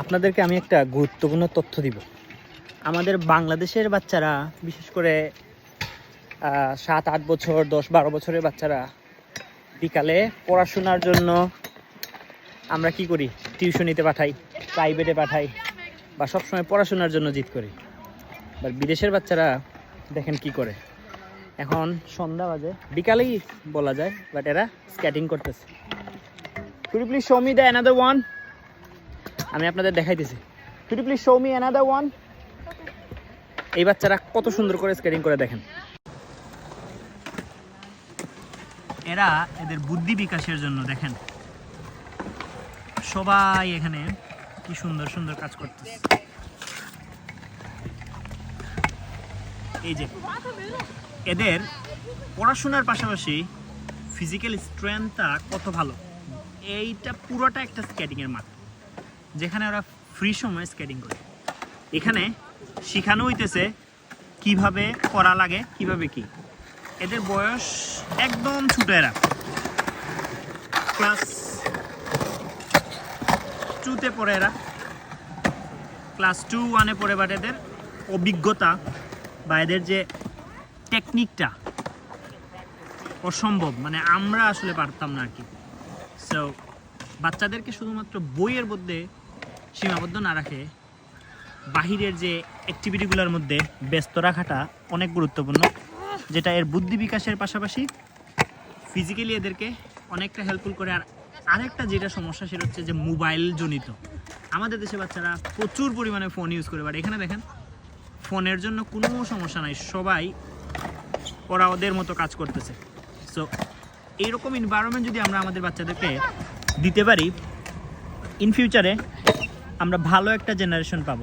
আপনাদেরকে আমি একটা গুরুত্বপূর্ণ তথ্য দিব। আমাদের বাংলাদেশের বাচ্চারা, বিশেষ করে 7-8 বছর, 10-12 বছরের বাচ্চারা বিকালে পড়াশোনার জন্য আমরা কি করি? টিউশনিতে পাঠাই, প্রাইভেটে পাঠাই, বা সবসময় পড়াশোনার জন্য জিদ করি। বাট বিদেশের বাচ্চারা দেখেন কি করে। এখন সন্ধ্যা বাজে, বিকালেই বলা যায়, বাট এরা স্কেটিং করতেছে। Could you please show me the another one? আমি আপনাদের দেখাইতেছি। Could you please show me another one? এই বাচ্চারা কত সুন্দর করে স্কেটিং করে দেখেন। এরা এদের বুদ্ধি বিকাশের জন্য দেখেন সবাই এখানে কি সুন্দর সুন্দর কাজ করতেছে। এই যে এদের পড়াশোনার পাশাপাশি ফিজিক্যাল স্ট্রেংথটা কত ভালো। এইটা পুরোটা একটা স্কেটিংয়ের মাঠ, যেখানে ওরা ফ্রি সময় স্কেটিং করে। এখানে শেখানো হইতেছে কিভাবে করা লাগে, কিভাবে কি। এদের বয়স একদম ছোট, এরা ক্লাস 2-তে পড়ে, এরা ক্লাস 2-1-এ পড়ে। বাট এদের অভিজ্ঞতা বা এদের যে টেকনিকটা অসম্ভব, মানে আমরা আসলে পারতাম না আর কি। সো বাচ্চাদেরকে শুধুমাত্র বইয়ের মধ্যে সীমাবদ্ধ না রাখে বাহিরের যে অ্যাক্টিভিটিগুলোর মধ্যে ব্যস্ত রাখাটা অনেক গুরুত্বপূর্ণ, যেটা এর বুদ্ধি বিকাশের পাশাপাশি ফিজিক্যালি এদেরকে অনেকটা হেল্পফুল করে। আর আরেকটা যেটা সমস্যা, সেটা হচ্ছে যে মোবাইল জনিত। আমাদের দেশে বাচ্চারা প্রচুর পরিমাণে ফোন ইউজ করে, বাট এখানে দেখেন ফোনের জন্য কোনো সমস্যা নাই, সবাই ওরা ওদের মতো কাজ করতেছে। সো এইরকম এনভায়রনমেন্ট যদি আমরা আমাদের বাচ্চাদেরকে দিতে পারি, ইন ফিউচারে আমরা ভালো একটা জেনারেশন পাবো।